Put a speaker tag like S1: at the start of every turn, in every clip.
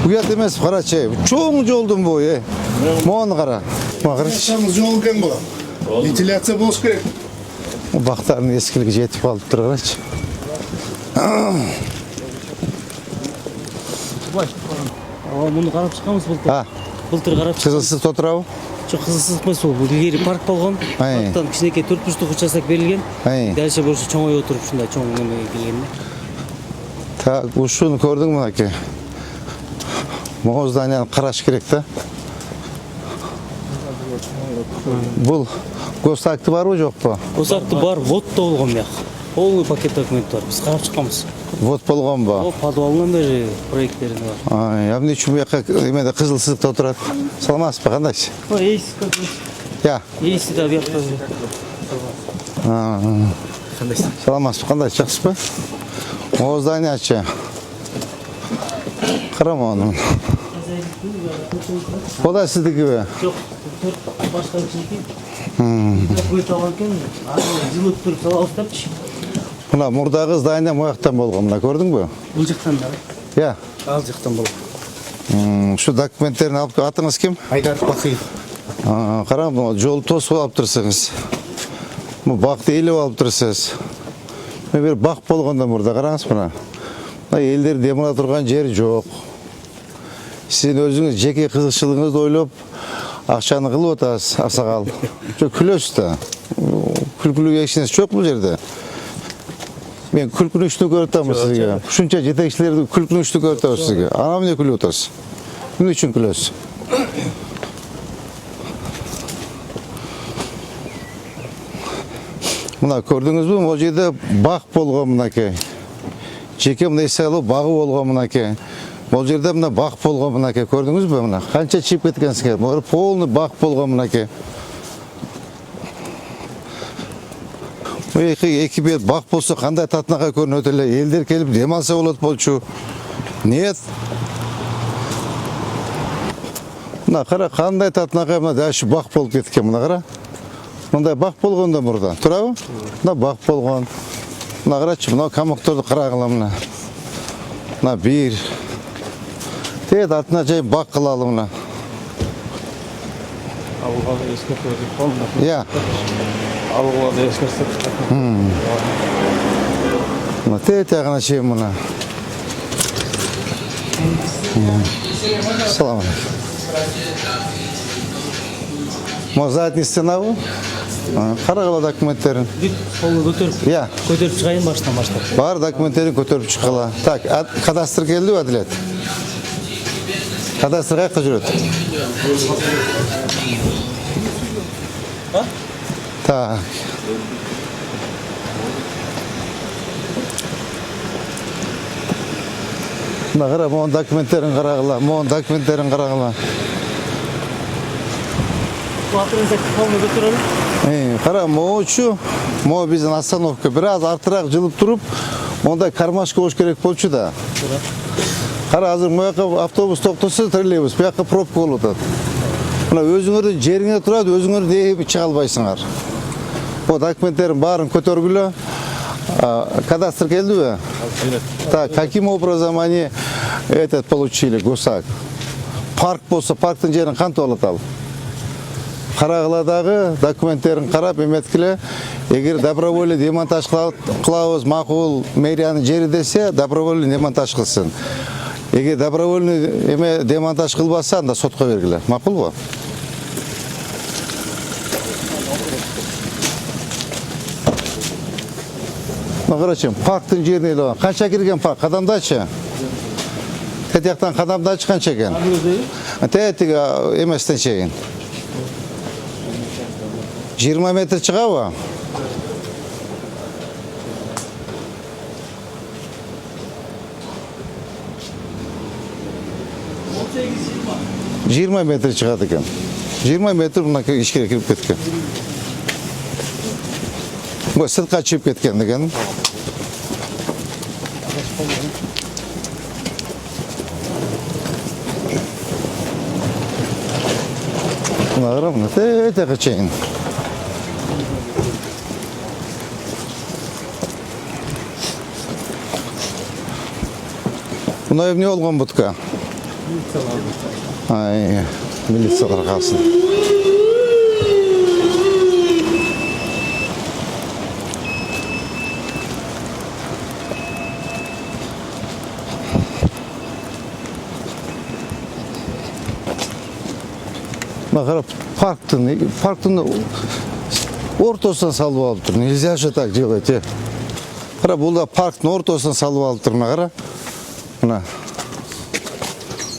S1: Uyat emес, qarачы. Çoğun жолдун boyu. Moğonu qara.
S2: Yaşamız yol ekan bu. Ventilatsiya bo'lish kerak.
S1: Baqtarın eskiligi жетip қалып тұр, қарачы.
S3: Мұны қарап шыққанбыз былтыр. Былтыр қарап шыққанбыз.
S1: Қызылсыз отырау?
S3: Жоқ, қызылсыз емес ол. Ilgari парк болған. Парктан кішінекей 4,5 участок берілген. Дальше больше чоңой отырып шундай чоң немеге келген.
S1: Так, ушуну көрдің мына ке? Моғол зданияны қараш керек та. Бұл госакты бар ғой жоқ па?
S3: Госакты бар, вот та болған мияқ. Полный пакет документ бар. Біз қарап шыққанбыз.
S1: Вот болған ба?
S3: О, подвалынан бері проекттерін бар.
S1: Яғни үшін бұяққа емеді қызылсыздықта отырады. Саламатсыз ба, қандайсыз?
S3: Ейсіз көтіріз.
S1: Я.
S3: Ейсіз да бұяқта. Қандайсыз?
S1: Саламатсыз ба, қандайсыз, жақсы ба? Моғол зданиячы. Қарама оны. О да сіздікі бе?
S3: Жоқ, башқа үшінекен. Көйт алған кен, жылы тұрып сала ұстапшы.
S1: Мына мұрдағы здания мояқтан болған, мына көрдің бе?
S3: Бұл жақтан да?
S1: Я.
S3: Ал жақтан болған.
S1: Шу документтерін алып, атыңыз кім?
S2: Айдар Бақиев.
S1: Қарам, жол тосып алып тұрсыңыз. Бақты еліп алып тұрсыз. Мен бір бақ болғанда мұрда, қараңыз мұна. Елдер демала тұрған жер жоқ. Сен өзіңіз жеке қызықшылығыңызды ойлап, ақшаны қылып отасыз, ақсақал. Күлесіз да. Күлкілігі екшінесі жоқ бұл жерде. Мен күлкіні үшті көрттамын сізге. Үшінші жетекшілерді күлкіні үшті көрттамын сізге. Ана міне күліп отасыз. Мен үшін күлесіз. Мұна көрдіңіз бі? Ол жерде бақ болған мұнаке. Жеке мұна есайлы бағы болған мұнаке. Ол жерде мұна бақ болған мұнаке. Көрдіңіз бі мұна? Қанша чип кеткенсіңе? Мұна полны бақ болған мұнаке. Екі бет бақ болса қандай татынаға көрін өтілі. Елдер келіп демалса болады болчу. Нет. Мұна қара қандай татынаға мұна дәші бақ болып кеткен мұна қара. Мұндай бақ болғанда мұрда. Тұра ба? Мұна бақ болған. Мұна қарачы, мұна камоқторды қырағыла мұна. Мұна бір. Тет артына жай бақ қылалы мұна.
S3: Ауылға ескертіп қалды.
S1: Я.
S3: Ауылға да ескертіп.
S1: Мұна тет яғына шей мұна. Салам алейкум. Мұна задний стена бұл? Қарағыла документтерін.
S3: Қолы көтеріп.
S1: Я.
S3: Көтеріп шығайын баштан.
S1: Бар документтерін көтеріп шыққыла. Так, кадастр келді бі, Әділет? Кадастр қайыққа жүреді? Так. Мұна қара, мұн документтерін қарағыла. Қара, мұ біздің остановка біраз артырақ жылып тұрып, ондай кармашка ош керек болчу да. Қара, азыр мұяққа автобус тоқтысы троллейбус, бұяққа пробка болып отады. Мұна өзіңірді жеріңе тұрады, өзіңірді ебі шыға албайсыңар. О документтерін барын көтергілі. Кадастр келді бе? Так, каким образом они этот получили, гусак? Парк болса, парктың жерін қанты олатал? Қарағыладағы документтерін қарап еметкілі, егер добровольный демонтаж қылауыз мақұл мэрияның жері десе, добровольный демонтаж қылсын. Егер добровольный демонтаж қылбаса, анда сотқа бергілі. Мақұл ба? Қарачым, парктың жеріне елі қанша керген парк? Қадамдачы? Тәтияқтан қадамдачы қанша кен? Тәтігі еместен шеген. 20 метр шыға ба? Жиырма метр шығады екен. 20 метр мұна ішкере кіріп кеткен. Бұл сыртқа шығып кеткен деген. Бұна қара, бұна тәте қычайын. Бұна не олған бұтқа? Ay, militsiyalar kalsın. Bakara parktın da ortasına salып alıp tur. Nельзя же так делать. Кара бул да парктын ортосуна салып алып тур, мына кара.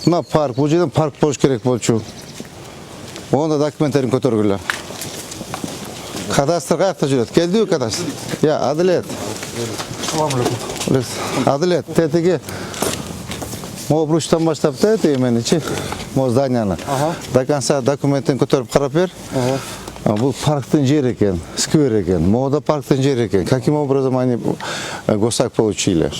S1: Мына парк, бул жерден парк болуш керек болчу. Онда документтерин көтөргүлө. Кадастр каякта жүрөт? Келдиби кадастр? Я, Адилет. Адилет, тетиги могу буручтан баштап тетиги меничи. Могу зданияны. До конца документин көтөрүп карап бер. Бұл парктың жері екен, сквер екен, мода парктың жері екен. Каким образом они госак получили?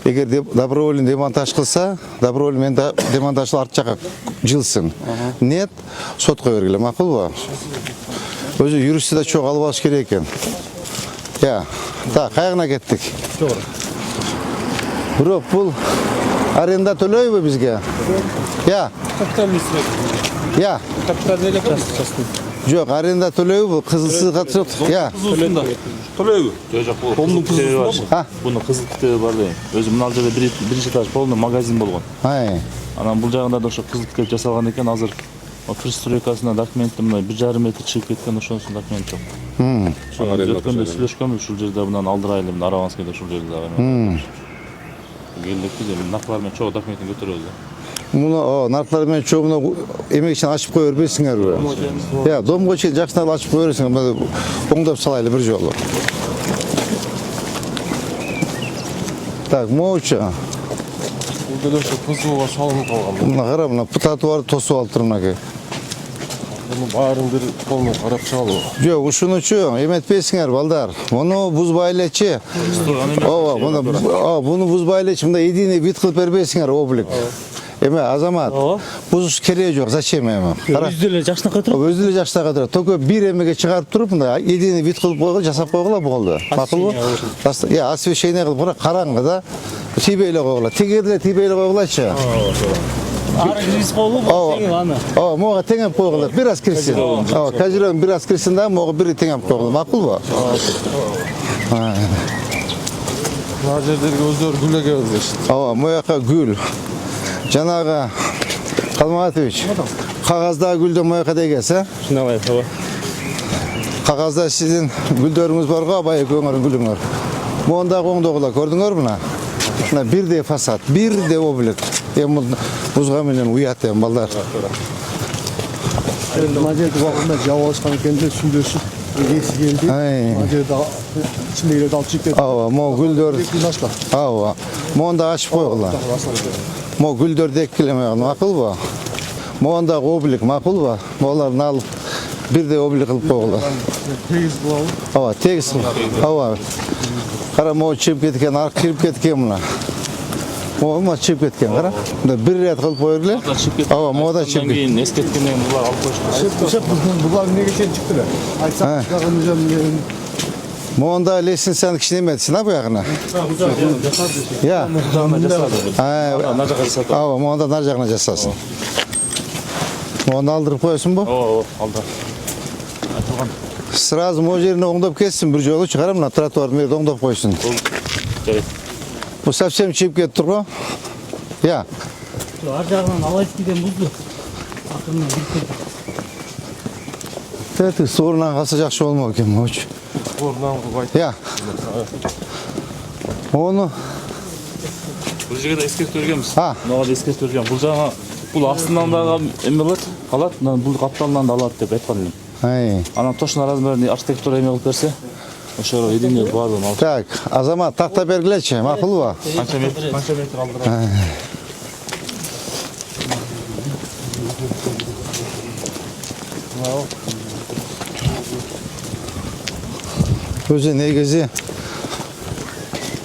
S1: Егер добровольный демонтаж қылса, добровольный демонтаж арт жаққа жылсын. Нет, сотқа бергіле, мақұл ба? Өзі юристі да чоқ алып алыш керек екен. Я, так, қайғына кеттік. Бұрып, бұл аренда төлөй бі бізге? Я. Я. Жоқ, аренда төлөй бі? Қызылсыз қатысып? Я.
S4: Төлөй бі? Жоқ, бұл кітебі бар. Бұның қызыл кітебі бар дейін. Өзі мұнал жерде бірінші этаж полный магазин болған. Анан бұл жағында да ошо қызыл кітеп жасалған екен. Азыр пристройкасына документі мына 1,5 метр шығып кеткен, ошонусун документ жоқ. Өткөндө сүйлөшкөнбүз, ушул жерде мынаны алдырайлы, мына Араванскайда ушул жерде. Келдик де наркалар менен чогуу документин көтөрөбүз.
S1: Муну наркалар менен чогуу эмек үчүн ачып кое бербейсиңерби? Я, домго чейин жакшынан ачып кое бересиңер, оңдоп салайлы бир жолу. Так, моучу.
S5: Бул деле ошо ПЗОго салынып калган.
S1: Мына кара, мына тротуарды тосуп алып тур мынакей.
S5: Муну баарын бир колуна карап чыгалуу.
S1: Жок, ушунучу эметпейсиңер, балдар. Муну бузбай элечи. Буну бузбай элечи, мында единый вид кылып бербейсиңер, облик. Эме, Азамат, бузуш кереги жок, зачем эме?
S3: Өзү эле жакшынакай турат.
S1: Өзү эле жакшынакай турат. Только бир эмеге чыгарып туруп, мында единый вид кылып койгула, жасап койгула болду. Макулбу? Я, освещение кылып, караңгы да. Тийбей эле койгула. Тигерде тийбей эле койгулачы.
S3: Ары киргиз коюлуп, тең аны.
S1: Мога теңеп койгула, бир аз кирсин. Кажырын бир аз кирсин да, мога бир теңеп койгула. Макулбу?
S5: Мына жердерге өздөрү гүл эгебиз.
S1: Мояка гүл. Жанагы Калматович, кагазда гүлдө мояка дегес,
S3: Шундай ооба.
S1: Кагазда сиздин гүлдөрүңүз бар го, абай экөөңөрдүн гүлүңөр. Мондагы оңдогула көрдүңөр мына? Мына бирдей фасад, бирдей облик. Эми бузга менен уят эми балдар.
S2: Мына жерде убагында жабып алышкан экен деп сүйлөшүп, эси келди. Мына жерде ичиндегилерди алып чыгып кетти.
S1: Могу гүлдөр. Монда ачып койгула. Могу гүлдөрдү эккилеме, макулбу? Мондагы облик макулбу? Моларды алып бирдей облик кылып койгула.
S2: Тегиз кылабы?
S1: Тегиз. Кара, могу чыгып кеткен, аркы кирип кеткен мына. Могу чыгып кеткен, кара. Бир рет кылып койгула. Мода чыгып кеткен.
S4: Эскерткенден булар алып коюшкан.
S2: Булар эмнеге чейин чыкты эле? Айтсак чыгарган жөн.
S1: Монда лестницаны кичине эметсин, буягына. Я.
S4: Ана жака жасады.
S1: Монда нар жагына жасасын. Монда алдырып коесуңбу?
S4: Алды. Айтылган.
S1: Сразу могу жерине оңдоп кетсин, бир жолу чыгарам, мына тротуардын жерде оңдоп койсун. Бул совсем чыгып кетип турго. Я.
S3: Ар жагынан Алайскийден бузду. Акырынан кирип кетти.
S1: Тети сорунан калса жакшы болмок экен, могучу. Я. Оны
S4: Бул жерде эскертип бергенбиз. Мага да эскертип берген. Бул жана бул астынан дагы эме болот, калат, бул капталынан да алат деп айткан элем. Анан точно размерин архитектура эме кылып берсе, ошо единый баардыгын алып.
S1: Так, Азамат, такта бергилечи, макулбу?
S4: Канча метр алдырат?
S1: Өзү негизи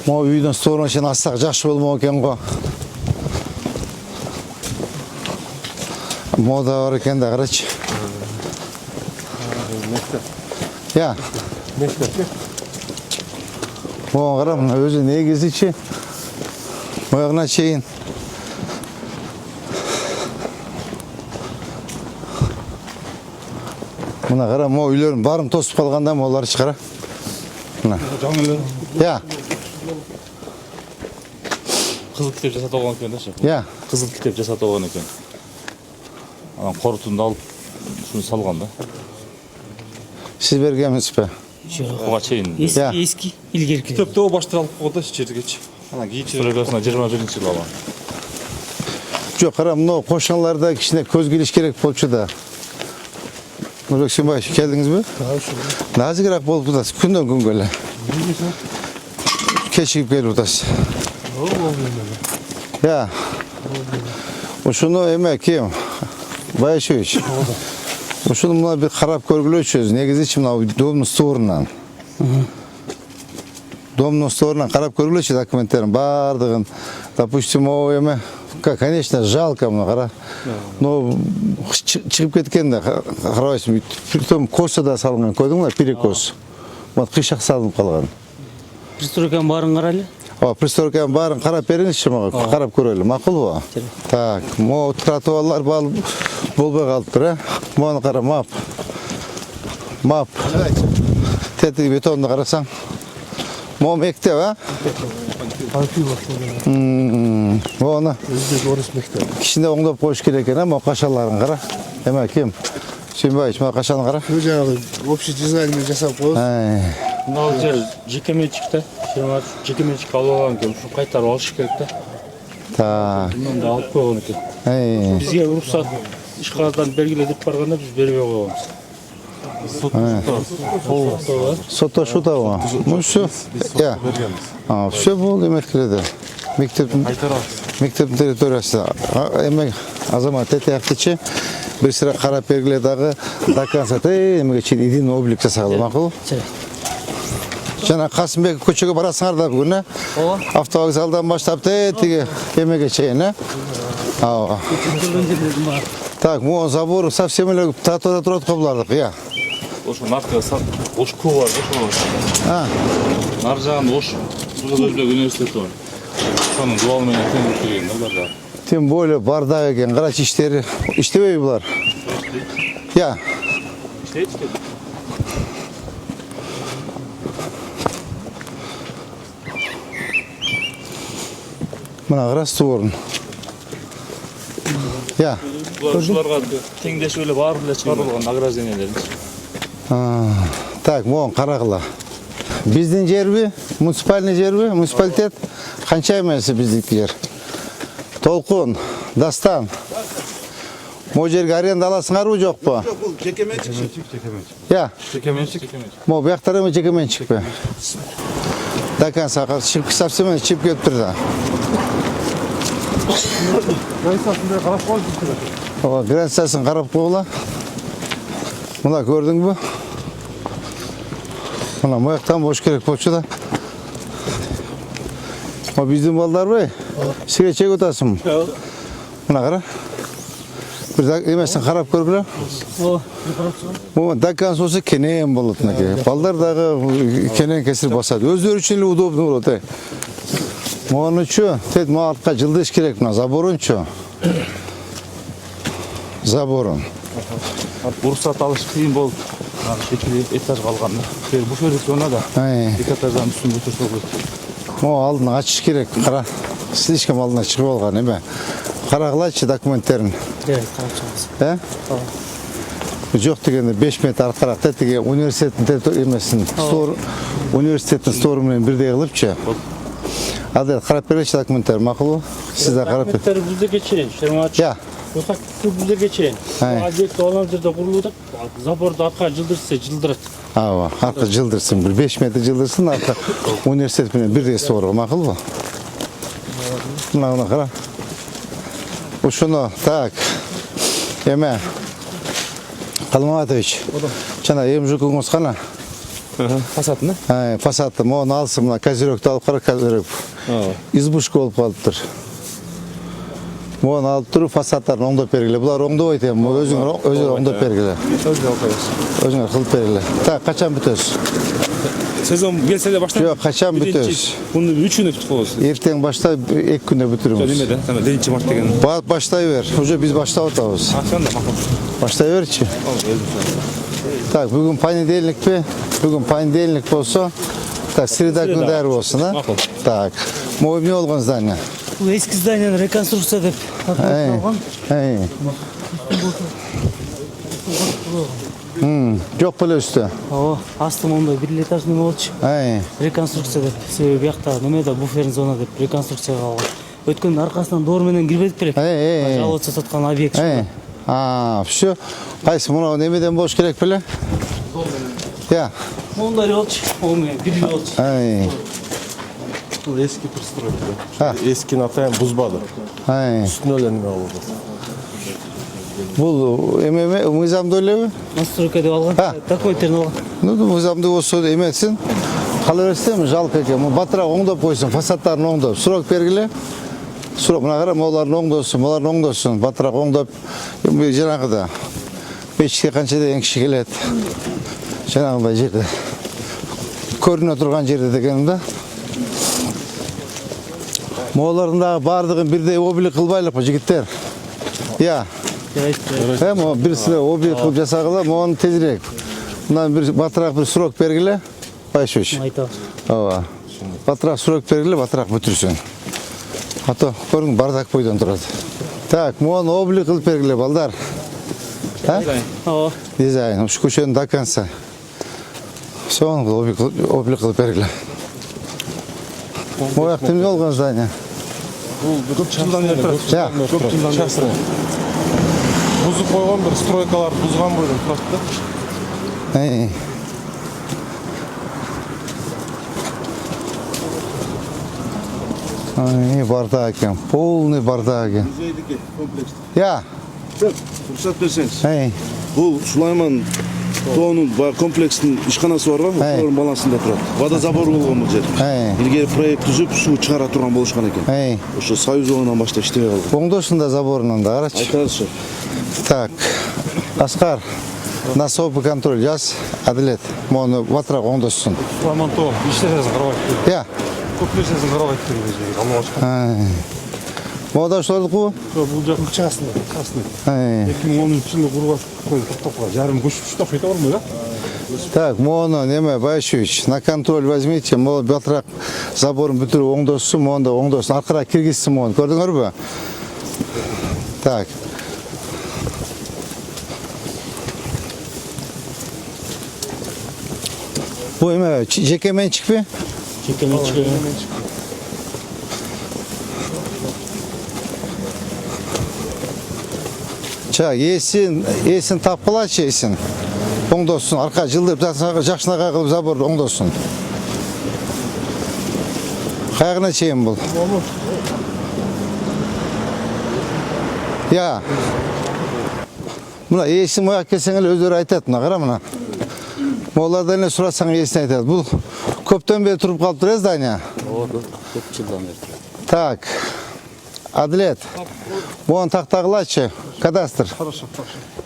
S1: могу үйдөн сторона чейин ачсак жакшы болмок экен го. Мода бар экен да, карачы. Я. Могу кара, мына өзү негизичи. Моягына чейин Мына қара, мо үйлерін барын тосып қалғанда молар шығара. Мына. Я.
S4: Қызыл кітеп жасатып алған екен да ше.
S1: Я.
S4: Қызыл кітеп жасатып алған екен. Анан қорытынды алып шуну салған да.
S1: Сіз бергенсіз бе?
S4: Оға чейин.
S3: Eski ilgerki.
S5: Кітепті о баштыр алып қойды жергечі. Ана кейчі.
S4: Историясына 21-ші жыл алған.
S1: Жоқ, қара, мынау қошқанларда кішкене көз келіш керек болчу да. Нұрбек Сенбаевич, келдіңіз бе? Назигірақ болып бұдасыз, күннен күн көлі. Кешігіп келіп бұдасыз. Я. Ушуну эме кем? Байшевич. Ушуну мына bir қарап көргүлөчүбүз. Негизи мына домдун сторунан. Домдун сторунан қарап көргүлөчү документтерин бардыгын. Допустим, о эме, конечно, жалко мына кара. Но чыгып кеткен да карабайсың. Притом коса да салынган, көрдүңбү? Перекос. Вот кышак салынып калган.
S3: Пристройканын баарын карайлы.
S1: Пристройканын баарын карап бериңизчи мага, карап көрөлү. Макулбу? Так, мо тротуарлар болбой калыптыр, э? Мону кара, мап. Мап. Тетиги бетонду карасаң. Мо мектеп, а? Оны кишине оңдоп коюш керек экен, мо кашаларын кара. Эме ким? Сүймбайчы, мо кашаны кара.
S2: Жаңағы общий дизайнмен жасап қойыз.
S6: Мынау жер жеке меншікті, жеке меншік алып алған екен, шunu қайтарып алыш керек та.
S1: Так.
S6: Мынаны да алып қойған екен. Бізге рұқсат ишқағаздан белгіле деп барғанда біз бермей қойғанбыз.
S1: Сотто шу да. Ну все. Я. Все болды эметкиледе. Мектептин территориясы. Эме Азамат этияктычы бир сыра карап бергиле дагы до конца эмеге чейин единый облик жасагыла, макул? Жана Касымбек көчөгө барасыңар да бүгүн, э? Автовокзалдан баштап тиги эмеге чейин, э? Ооба. Так, могу забор совсем эле татыда турат го булардык, я.
S4: Ош наркы ош куу бар, ош. Нар жагында ош Өзбек университети бар. Сонун дуал менен тең келген да.
S1: Тем более бардак экен, карачы иштери. Иштебейби булар? Я.
S4: Иштейт экен.
S1: Мына карасты орун. Я.
S4: Ушуларга теңдешип эле баары эле чыгарылган награждениялер.
S1: Так, могу карагыла. Биздин жерби? Муниципальный жерби? Муниципалитет? Канча эмеси биздики жер? Толкун, Дастан. Могу жерге аренда аласыңарбы, жокпу?
S5: Жок, бул жеке менчик.
S1: Я.
S5: Жеке менчик.
S1: Могу бияктар эме жеке менчикпи? До конца совсем чип кетиптир да.
S2: Границасында қарап қойыз.
S1: Границасын қарап қойла. Мына көрдүңбү? Мына мояктан бош керек болчу да. Биздин балдар бай. Сигарет чегип атасың. Мына кара. Бир эмесин карап көргүлө. До конца кенен болот мынакей. Балдар дагы кенен кесир басат. Өздөрү үчүн эле удобный болот. Монучу, тет маалтка жылдыш керек мына заборунчу. Заборун.
S4: Уруксат алыш кыйын болуп, экили этаж калган. Буферлик жона да. Эки этаждан үстүн бүтүрсө болот.
S1: Мо алдын ачыш керек. Кара. Слишком алдына чыгып алган эме. Карагылачы документтерин.
S3: Карап чыгабыз.
S1: Жок дегенде 5 метр аркаракта тиги университеттин эмесин, университеттин стору менен бирдей кылыпчы. Адер карап беречи документтер, макулбу? Сиз да карап бер.
S6: Документтер бизде кечен, шермач.
S1: Я.
S6: Ошак бизде кечен. Адет olan жерде курулуп, заборду арка жылдырса жылдырат.
S1: Ооба, арка жылдырсын, бир 5 метр жылдырсын, арка университет менен бирдей стору, макулбу? Мына кара. Ушуну, так. Эме Калмаматович. Жана эмжүкүңүз кана?
S4: Фасадны?
S1: Фасадты, мону алсын, мына козерөктү алып кара, козерөк. Избушка болуп калыптыр. Мону алып туруп фасадтарын оңдоп бергиле. Булар оңдобойт эми, өзүңөр оңдоп бергиле. Өзүңөр кылып бергиле. Так, качан бүтөсүз?
S5: Сезон келсе де баштап.
S1: Жок, качан бүтөсүз?
S5: Буну 3 күнү бүтүп коебуз.
S1: Эртең баштап 2 күндө бүтүрүңүз.
S5: Немеде? 1 март деген.
S1: Баштай бер. Уже биз баштап атабыз.
S5: Ошондо макул.
S1: Баштай берчи. Так, бүгін понедельник пе? Бүгін понедельник болса, так, среда күні дәрі болсын, а? Так, мо не болған здание?
S3: Бұл ескі зданияны реконструкция деп аталған.
S1: Жоқ біле үсті.
S3: Асты ондай бір этажный болчу. Реконструкция деп. Себебі бияқта немеде буферный зона деп реконструкцияға алған. Өткенде арқасынан дорменен кірбедік белек. Жалғыз сатқан объект.
S1: Все. Қайсы мұнау немеден бош керек біле? Я.
S3: Ондай болчу. Онымен бірге болчу.
S5: Бұл ескі пристройка. Ескіні атайын бұзбады. Үстіне өлі неме олды.
S1: Бұл емеме мызамды өлеуі?
S3: Настройка деп алған. Документтерін алған.
S1: Мызамды осы еметсін. Қалар өстем жалқы екен. Батырақ оңдап қойсын, фасадтарын оңдап. Сұрок бергіле. Сұрок мұна қарам, олардың оңдосын. Батырақ оңдап. Жаңағыда. Бешке қаншада ең кіші келеді. Жаңағыда жерде. Көріне тұрған жерде дегенімді. Оларындағы бардығын бірдей облик қылбайлық па, жігіттер? Я. Бірісі облик қылып жасағыла, оны тезірек. Мұнан батырақ бір сұрок бергіле. Байшөш. Батырақ сұрок бергіле, батырақ бүтірсен. Ато, көрің бардақ бойдан тұрады. Так, мұны облик қылып бергіле, балдар. Дизайн. Үш көшені даканса. Соны облик қылып бергіле. Мояқ темне олған здание.
S5: Көп жылдан ертір. Бұзып қойған бір стройкалар бұзған бойдан тұрады.
S1: Бардақ екен, полный бардақ екен.
S7: Музейдегі комплекс.
S1: Я.
S7: Рұқсат берсеңіз. Бұл Сулайман Тоғының комплекстің ішқанасы бар ғой, олардың балансында тұрады. Водозабор болған бұл жер. Ilgari проект түзіп, су шығара тұрған болышқан екен. Ошо Союз оңынан баштап іштебей қалды.
S1: Оңдосында заборынан да, қарашы.
S7: Айтарышы.
S1: Так, Асқар, насопы контроль жаз, әділет. Моны батырақ оңдосын.
S5: Сулайман Тоғы, іштесесін қарабайды.
S1: Я.
S5: Көп нәрсесін қарабайды.
S1: Мода шылдық қу?
S5: Бұл жақын частный. 2013 жылы құрылған жарым көшіп ұштап қайта бармай, да?
S1: Так, моны неме, Байшевич, на контроль возьмите, моны батырақ заборын бүтірі оңдосын, моны да оңдосын, арқыра кіргізсін моны, көрдіңір бі? Так. Bu eme, cekemençik mi?
S6: Cekemençik.
S1: Çak, yesin tapılaç yesin. Oңдосын, арқа жылдып, жақшынаға қылып заборды оңдосын. Қайғына чейін бұл? Я. Мұна есін мұяқ келсеңіл өздері айтады, мұна қара мұна. Олардан не сұрасаң есін айтады. Бұл көптен бері тұрып қалып тұр, здания?
S3: Көп жылдан бері.
S1: Так, Әділет, бұған тақтағылачы, кадастр.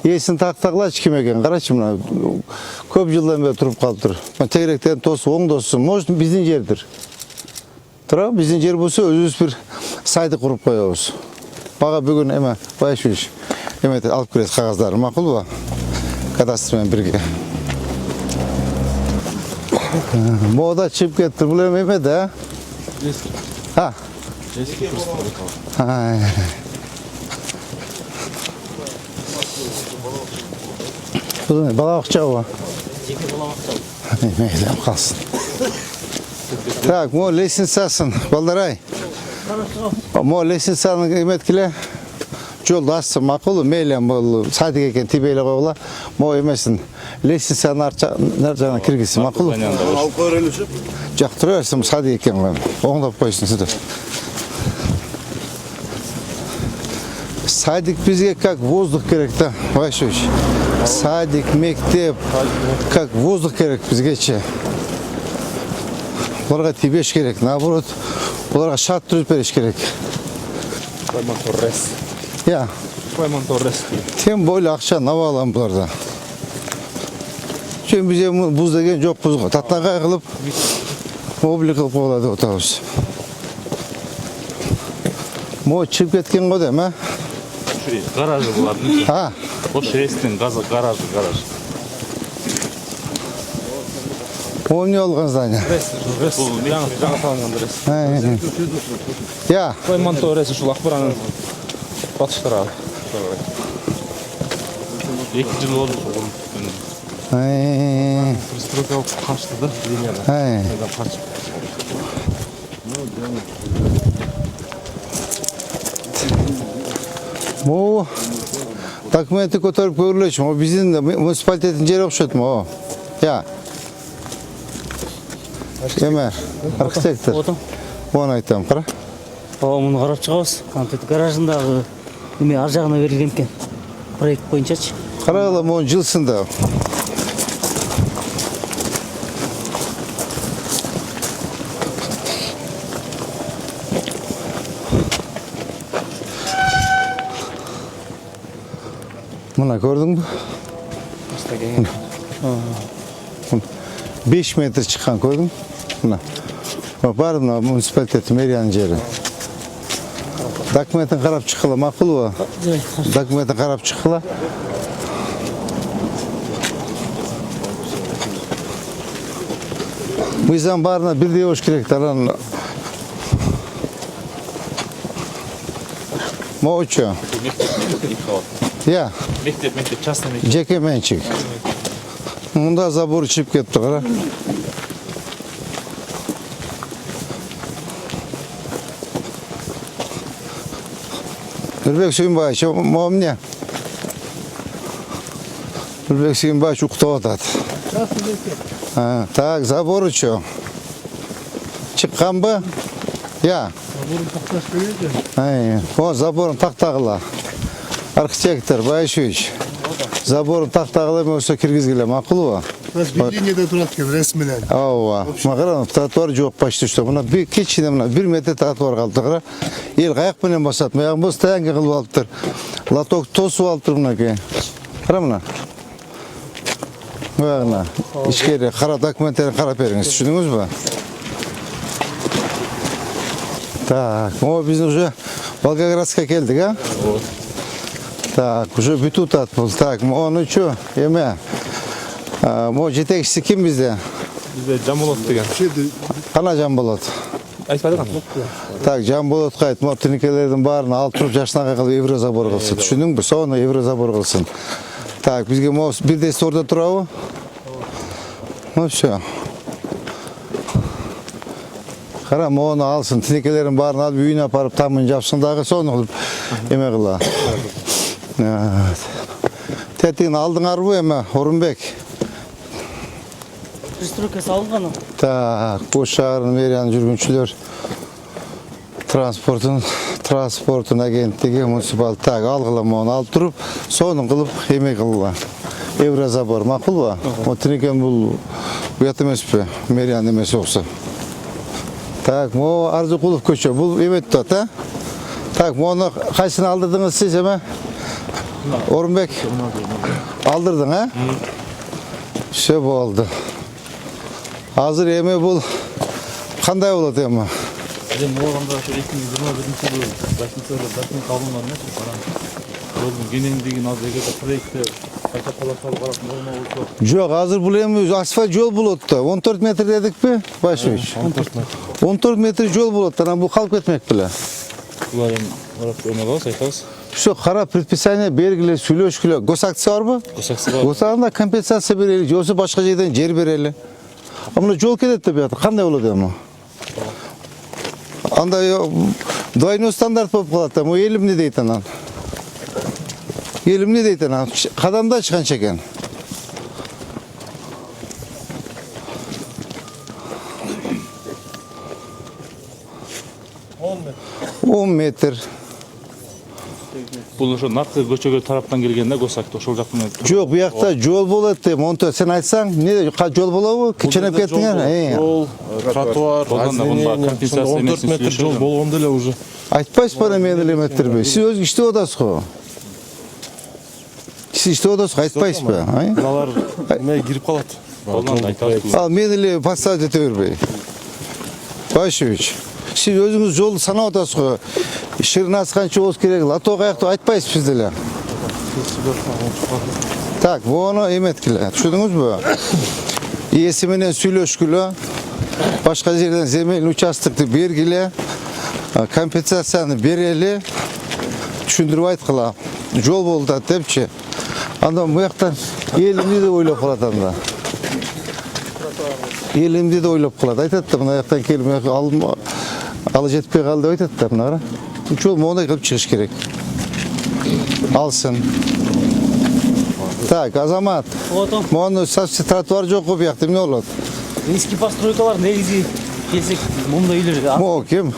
S1: Есін тақтағылачы кем екен, қарачы мұна. Көп жылдан бері тұрып қалып тұр. Тегіректен тосы, оңдосын, может біздің жердір. Тұра, біздің жер болса, өзіміз бір сайды құрып қойауыз. Баға бүгін әме, Байшевич, алып көреді қағаздары. Мақұл ба? Кадастрмен бірге. Мода чип кетті, бұл әме да?
S5: Ескі. Ескі пристройка.
S1: Бұл не, бала ақчауы?
S3: Жеке бала ақчауы.
S1: Мейлем қалсын. Так, мо лесенсасын, балдарай. Мо лесенсаның еметкіле. Жолды ассын мақұлы, мейлем бұл садик екен тибейлі қойғыла. Мо емесін лесенсаның аржағына кіргесін мақұлы.
S7: Алып қойыр әлішіп?
S1: Жақ тұры әрсім садик екен қойым. Оңдап қойсын сізді. Садик бізге как воздух керек-то, Байшевич. Садик, мектеп, как воздух керек бізгече. Оларға тибеш керек, наоборот, оларға шат түріп береш керек.
S5: Сулайман Торрес.
S1: Я.
S5: Сулайман Торрес.
S1: Тем более ақша навалам бұларда. Чөн бізе бұз деген жоқ бұзға. Татнаға қылып, облик қылып болады отауыз. Мо чіп кеткен қоды, ма?
S4: Гаражы болады.
S1: Ha.
S4: Boş restin garaj.
S1: О эмне болгон здание?
S4: жаңы салынган рес.
S1: Я.
S4: Монтоо рес ушул Акбаранын батыштары. 2 жыл болду.
S5: Пристройка каршты да, линияны.
S1: Бу документи көтөрүп көрүлөчү. О биздин муниципалитеттин жери окшойт му? Я. Эме, архитектор.
S3: Отом.
S1: Оны айтам, кара.
S3: Муну карап чыгабыз. Антет гаражындагы эме ар жагына берилген экен. Проект боюнчачы.
S1: Карагыла монун жылсында. Мына көрдүңбү? 5 метр чыккан көрдүң? Мына. Бар мына муниципалитеттин мэриянын жери. Документин карап чыккыла макулбу? Документин карап чыккыла. Мыйзам баарына бирдей болуш керек да. Моочу. Я.
S4: Мектеп, частный мектеп.
S1: Жеке менчик. Мында забор чип кетти, кара. Нурбек Сүйүнбаевич, могу эмне? Нурбек Сүйүнбаевич уктап атат. Так, заборучу. Чыкканбы? Я.
S2: Заборун такташ керек.
S1: О, заборун тактагыла. Архитектор Байшевич. Заборун тактагыла болсо киргизгиле, макулбу?
S2: Bir liniyede turat eкен resminden.
S1: Ооба. Мага тротуар жок почти что. Мына кичине мына 1 метр тротуар калды, кара. Эл каяк менен басат? Мыягын бос таянга кылып алыптыр. Лоток тосуп алыптыр мынакей. Кара мына. Мыягына. Ишкери кара документтерин карап бериңиз, түшүндүңүзбү? Так, о биз уже Волгоградска келдик, а? Так, уже бүтүп атат бул. Так, онучу эме? Мо жетекчиси ким бизде?
S4: Бизде Жамболот деген.
S1: Кана Жамболот?
S4: Айтпады кан?
S1: Так, Жамболотко айт, мо тинекелердин баарын алып туруп жашнага кылып еврозабор кылсын. Түшүндүңбү? Сону еврозабор кылсын. Так, бизге мо бирдей стордо турабы? Ну всё. Кара, мону алсын, тинекелердин баарын алып үйүнө апарып тамын жапсын дагы, сону кылып эме кыла. Тетигин алдыңарбы эме, Орунбек?
S3: Пристройка салынган.
S1: Так, Ош шаарынын мэриянын жүргүнчүлөр транспорттун агенттиги муниципал так алгыла мону алып туруп, сонун кылып эме кылгыла. Еврозабор макулбу? О тинекен бул уят эмеспи? Мэриянын эмеси окшо. Так, могу Арзыкулов көчө. Бул эме турат, а? Так, мону кайсыны алдырдыңыз сиз эме? Орунбек. Алдырдың, а? Все болду. Азыр эме бул кандай болот эми?
S4: Эми ооганда ошо 2021-жылы Башкентте документ алынган эмес, жолдун кенеңдигин азыр эгерде проектте кайта талашталып карап норма болсо.
S1: Жок, азыр бул эми асфальт жол болот да. 14 метр дедикпи, Башевич? 14 метр жол болот. Анан бул калып кетмек беле.
S4: Булар эми эме кылабыз, айтабыз.
S1: Все, кара предписание бергиле, сүйлөшкүлө. Госакция барбы?
S4: Госакция бар.
S1: Госагында компенсация берели, же болбосо башка жерден жер берели. Мына жол кетет деп жатыр. Кандай болот эми? Андай двойной стандарт болуп калат да. Мо элим эмне дейт анан? Элим эмне дейт анан? Кадамдачы канча экен? Он метр.
S4: Бул ошо наркы көчөгө тараптан келген да, Госакта ошол жактан.
S1: Жок, бу жакта жол болот деп, монто сен айтсаң, эмне жол болобу? Киченеп кеттиңер.
S5: Жол, тротуар,
S4: компенсация
S5: 14 метр жол болгондо эле уже.
S1: Айтпайсыз бана мен элементтерби? Сиз өзү иштеп атасыз го. Сиз иштеп атасыз, айтпайсызбы?
S5: Мыналар эме кирип калат.
S1: Ал мен эле поставить ете бербей. Башевич, сиз өзүңүз жолду санап атасыз го. Ширинасы канча болуш керек, лото каяктуу айтпайсыз биз деле. Так, буну эметкиле. Түшүндүңүзбү? иесі менен сүйлөшкүлө, башка жерден земельный участокты бергиле, компенсацияны берели, түшүндүрүп айткыла. Жол болду депчи. Андан буяктан элимди деп ойлоп калат анда. Элимди деп ойлоп калат. Айтат да мына жактан келип алы жетпей калды деп айтат да мына кара. Жол мондай кылып чыгыш керек. Алсын. Так, Азамат. Мону совсем тротуар жок го буякта эмне болот?
S3: Eski постройкалар негизи келсек мындай үйлер.
S1: Мо ким?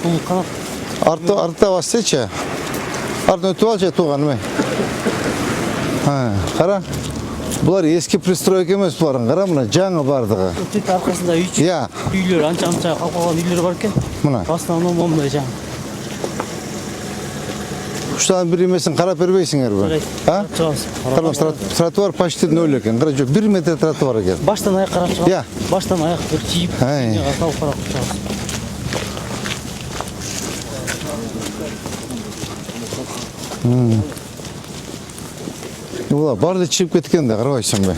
S3: Бул канат.
S1: Артта бассечи. Артын өтүп алчы тууганым ай. Кара. Булар eski пристройка эмес буларын. Кара мына жаңы бардыгы.
S3: Тет аркасында үйлөр анча калкалган үйлөр бар экен.
S1: Мына.
S3: В основном мындай жаңы.
S1: Уштан бир эмесин карап бербейсиңерби? Тротуар почти ноль экен. Кара жок 1 метр тротуар экен.
S3: Баштан аяк карап чыгат. Баштан аяк бир чийип, салып карап чыгат.
S1: Ула барды чип кеткен да карабайсыңбы?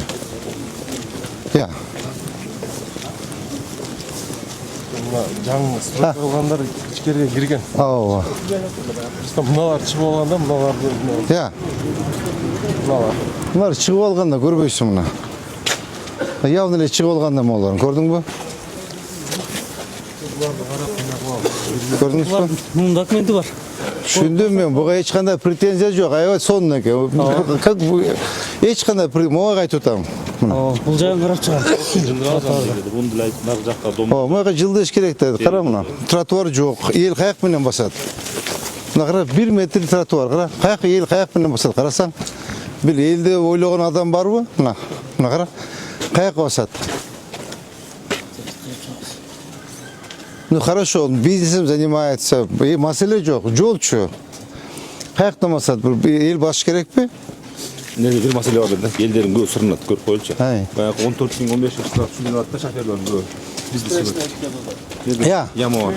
S5: жаңы стройка кылгандар ичкерге кирген.
S1: Ооба.
S5: Мыналар чыгып алганда, мыналарды
S1: Мыналар чыгып алганда көрбөйсүң мына. Явно эле чыгып алганда молорун көрдүңбү? Көрдүңүзбү?
S3: Мунун документи бар.
S1: Түшүндүм мен, буга эч кандай претензия жок. Аябай сонун экен. Как эч кандай мага айтып атам.
S3: Бул жагын карап чыгат.
S1: Мага жылдыш керек да. Кара мына. Тротуар жок. Эл каяк менен басат? Мына кара 1 метр тротуар. Кара. Каяк эл каяк менен басат? Карасаң, бир элди ойлогон адам барбы? Мына. Мына кара. Каяк басат? Ну хорошо, он бизнесом занимается. Маселе жок. Жолчу. Каяктан басат? Эл басыш керекпи?
S8: Bir mesele var da. Ellerin göğü sırnat görüp koyulca.
S1: Bayağı
S8: 14.000-15 yaşında suyun altında şoförlerin göğü. Biz de sıvır.
S1: Ya.
S8: Yama var.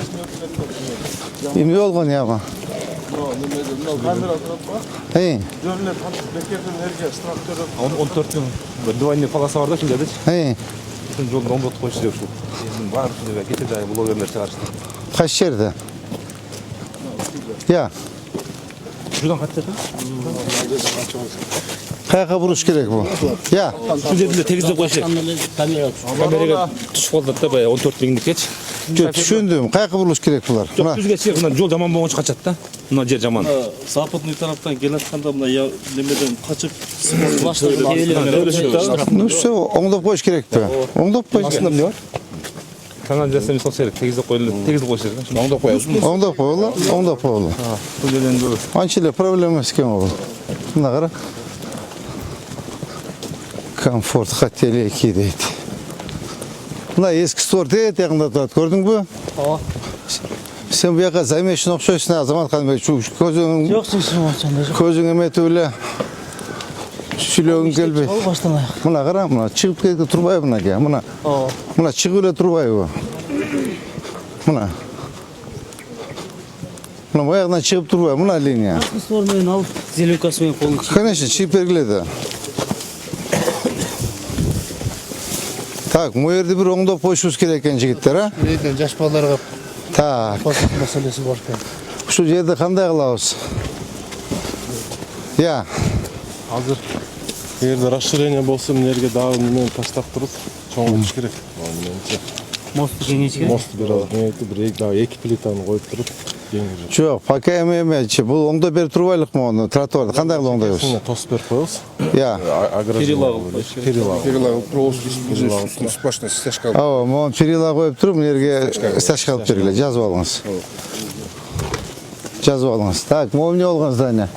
S1: Emne olgan yama? Hey.
S8: 14.000. Duayını falası var da şimdi dedik.
S1: Hey.
S8: Bütün yolda 14 koyuş diyor şu. Var şimdi ve getir dahi blogerler çağırsın.
S1: Kaç yerde? Ya.
S8: Şuradan kaç dedin?
S1: Kayaka vuruş gerek bu. Ya.
S8: Şu cebinde tekizde koyacak. Kameraya düşüp oldu da bayağı 14.000'lik geç.
S1: Düşündüm. Kayaka vuruş gerek bunlar.
S8: Çok düz geçecek. Bundan yol zaman boğunca kaçat da. Bunlar yer zaman.
S6: Западный тараптан келатканда мына немеден качып
S1: Ну все, оңдоп koyuş gerekti. Oңдоп koyuş.
S8: Aslında ne var? Kanalizasyon sol seyret. Tekizde koyulur. Tekizde koyacak. Şimdi onda koyuyorsun.
S1: Oңдоп koyular. Oңdоп koyular.
S8: Bu yerden böyle.
S1: Ançıyla problem emas eкен ол. Мына кара. Комфорт хотели 2 дейт. Мына eski store дейт, ягында турат. Көрдүңбү?
S3: Ооба.
S1: Sen bu yaka zaymeşin okşoysun Azamat Khan Bey. Közün
S3: Жок, сушмачанда жок.
S1: Közün emet öyle. Sülöğün gelbey.
S3: Баштан аяк.
S1: Mına kara mına çıkıp geldi turbay mına ki. Mına çıkıp öyle turbay bu. Mına. Mına bu ayaktan çıkıp turbay mına linya.
S3: Store менен алып, зеленкасы менен колун чийип.
S1: Конечно, çıkıp belgiledi. Tak, bu yerde bir oңdоп koşuşuz gereken jigitler ha.
S2: Neyden жаш балдарга
S1: Tak.
S2: маселеси бар экен.
S1: Şu yerde kандай kılavuz? Ya.
S5: азыр эгерде расширение болсо мына жерге дагы немен таштап туруп чоңойтуш керек. Менимче.
S3: Мосту кеңейтиш керек.
S5: Мост бир аз кеңейтип, бир дагы 2 плитаны коюп туруп кеңейт.
S1: Жоқ, пока эмечи. Бул оңдоп берип турбайлыкмы оны тротуарды? Кандай кылып оңдойбуз?
S5: Тосуп берип коебуз.
S1: Я.
S5: Перилаг.
S2: Сплошная стяжка.
S1: Ооба, могу перила коюп туруп, мына жерге стяжка алып бергиле, жазып алыңыз. Жазып алыңыз. Так, могу эмне болгон здание?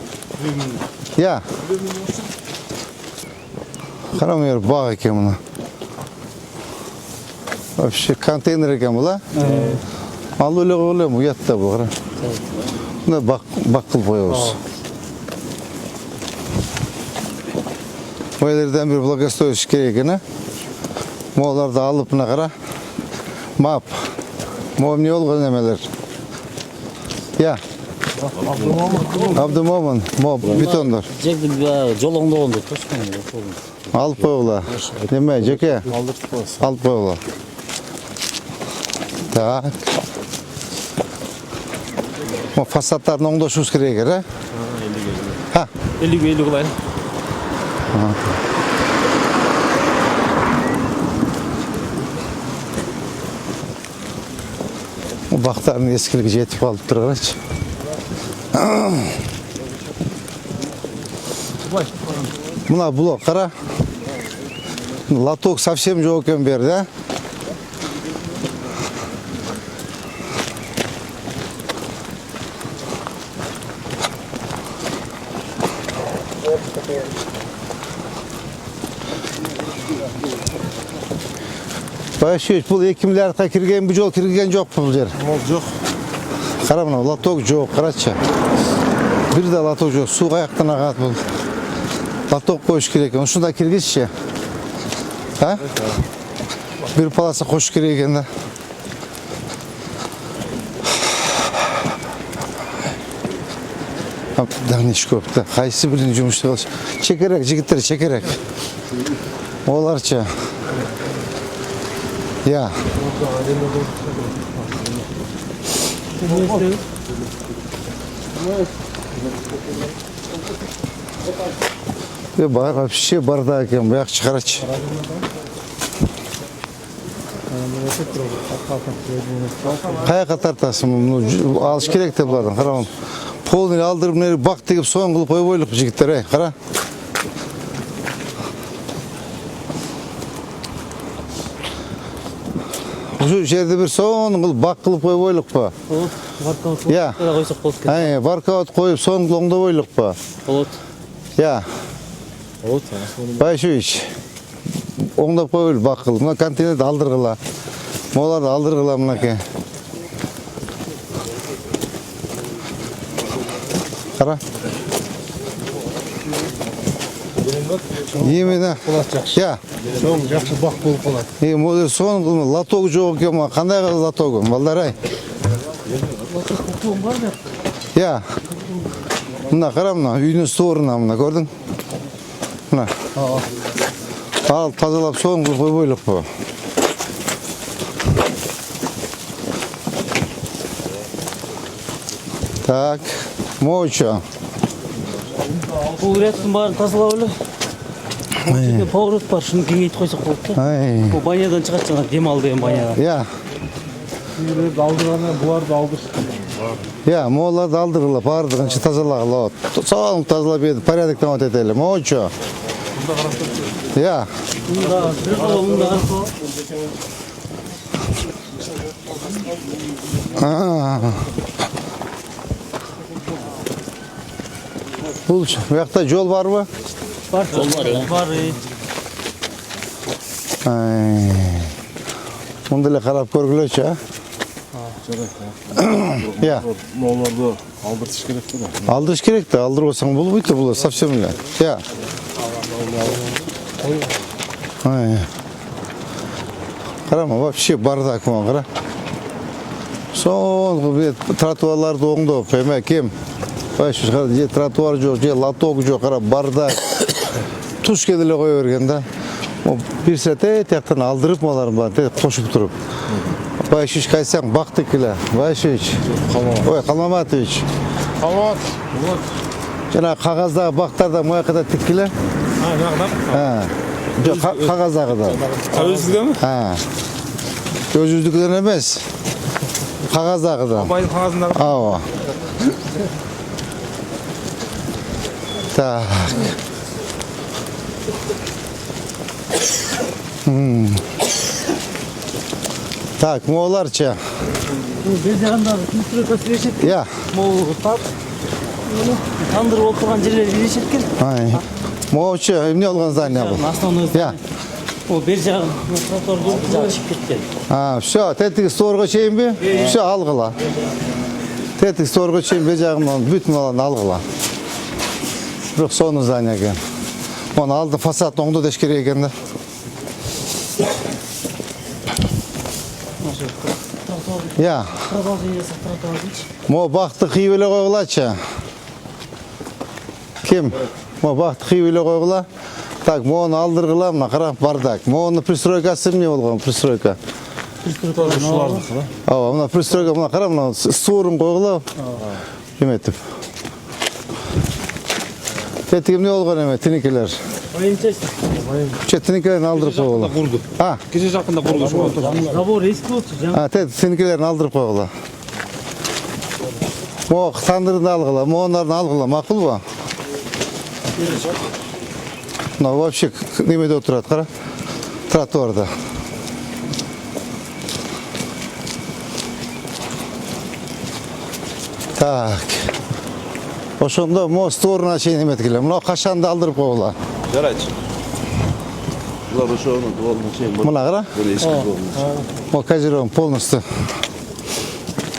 S1: Я. Кара мына жер баг экен мына. Вообще контейнер экен бул, а? Ал эле коелем, уятта бул, кара. Мына бак кылып коебуз. Bu yerlerden bir благоустроить керек экен, а? Moğolарды алып мына кара. Map. Могу эмне болгон эмелер? Я. Абдымомун, бетондор.
S3: жерди жол оңдогондо тосмон.
S1: Алып койгула. Неме, жеке? Алып койгула. Так. Фасадтарын оңдошубуз керек эле. Ха.
S8: 50 кылайын.
S1: Бактардын эскилиги жетип калып тургачы. Мына блок кара. Лоток совсем жок экен бер, да? Başka bu 2 milyardka kirgen bu yol kirgen yok bu yer.
S5: Жоқ.
S1: Kara mına latok yok, karaça. Bir de latok yok, su ayaktan agat bu. Latok koş kirek, onu şunda kirgizçe. Ha? Bir palasa koş kireken de. Dağniş köpte. Kaysı birini cumuştu kalış. Çekerek, jigitleri çekerek. Olarça. Ya. Ve вообще бардак ekan, bu yoq chiqarachi. Qayoqqa tartasin? Buni olish kerak deb bulardan. Qarang. Polni aldırıp neri bak tegib so'ng qilib qo'yib o'yliq jigitlar, ey, qara. Şu yerde bir so'ng qilib bak qilib qo'yib o'yliq bu. Ya.
S3: Qo'ysak bo'ladi ekan.
S1: Ay, barkovat qo'yib so'ng o'ngdab o'yliq bu.
S3: Bo'ladi.
S1: Ya. Başuç. O'ngdab qo'yib bak qilib. Mana konteynerda aldırg'ila. Mo'larda aldırg'ila bunaki. Qara. Yemedi. Ya.
S2: So'ng yaxshi baq bo'lib qoladi.
S1: Mo'dir so'ng latok yo'q ekan, qanday latogim, baldaray. Ya. Buna qara buna, uyning sto'rina buna, ko'rding? Buna. Al, tozalab so'ng qilib qo'yib o'yliq bu. Так, mo'cha.
S3: Bu üretim bari тазалап эле. Içinde поворот бар, şunu kengeytip koysak болот да.
S1: Ay.
S3: Bu banyadan çıkат жаңа дем ал деген банядан.
S1: Ya.
S2: Үйлерді алдырғаннан бұларды алдыр.
S1: Ya, mo'larda aldırg'ila, bardığıncha tozalag'ila. So'ng tozalab edi, порядоктан o'taylik. Mo'cha. Ya.
S3: Bunda bir qolon, bunda arqa. Bu yoqda yo'l bormi? Бар. Жол бар, бар.
S1: Ay. Bundalar qarab ko'rgular-chi, ha? Ya.
S5: Mo'ларды алдыртыш керек да.
S1: Aldırış kerak da, aldırib olsang bo'lmaydi bular, совсем bilan. Ya. Ay. Qarama, вообще bardак bu, qara. So'ng trotuarlarni o'ngdab, payma kim? Baş qara, trotuar yo'q, latok yo'q, qara, bardak. Tuş kediler qo'yaverganda, o bir sete taqdan aldırıp molarım bana, qo'shib turib. Başuç qaysang baqtikilar. Başuç. Oy, Qalmamatich.
S5: Qavot.
S1: Jana qog'ozdagi baqtarda moyaqada tikkilar.
S8: Ha, yo'qda.
S1: Ha. Yo'q, qog'ozdagida.
S8: O'zingizgami?
S1: Ha. O'zingiznikidan emas. Qog'ozdagida.
S8: Bayın qog'ozindagi.
S1: Ava. Tak. Так, mo'larcha.
S3: Bu bir жағында конструкция решет.
S1: Ya.
S3: Мол тап. Тандырып отырған жерлер решет екен.
S1: Ay. Mo'cha, emne olgan zdание bu?
S3: Основной.
S1: Ya.
S3: O bir жағы тротуар болып жағы шығып кеткен.
S1: Ha, все, tetik store'ga çeyim mi? Все, algıla. Tetik store'ga çeyim, bir жағынан bütün alanı algıla. Yok, sonu zdание ekan. Onu aldı, fasad oңdu deş керек ekan da. Я.
S3: Продолжение тротуарыч.
S1: Мо бақты кыйып эле койгулачы. Ким? Мо бақты кыйып эле койгула. Так, мону алдыргыла, мына карап бардак. Мону пристройкасы эмне болгон? Пристройка. Ооба, мына пристройка, мына кара, мына суурун койгула. Эметип. Тетиги эмне болгон эме, тинекелер? Тинекелерин алдырып койгула.
S8: Курду. Кеше жакында курду ошо.
S3: Забор эски болчу.
S1: Тинекелерин алдырып койгула. Мо тандырды алгыла, моонардын алгыла, макулбу? Мына вообще немеде отурат, кара. Тротуарда. Так. Ошондо мост ордуна чейин эметкиле. Мына кашанды алдырып койгула.
S7: Жарайчы. Булар ошону долуна чейин бар.
S1: Мына кара. Мо козирован полностью.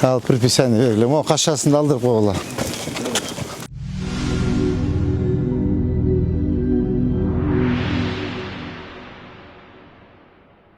S1: Ал предписание бергиле. Мо кашасынды алдырып койгула.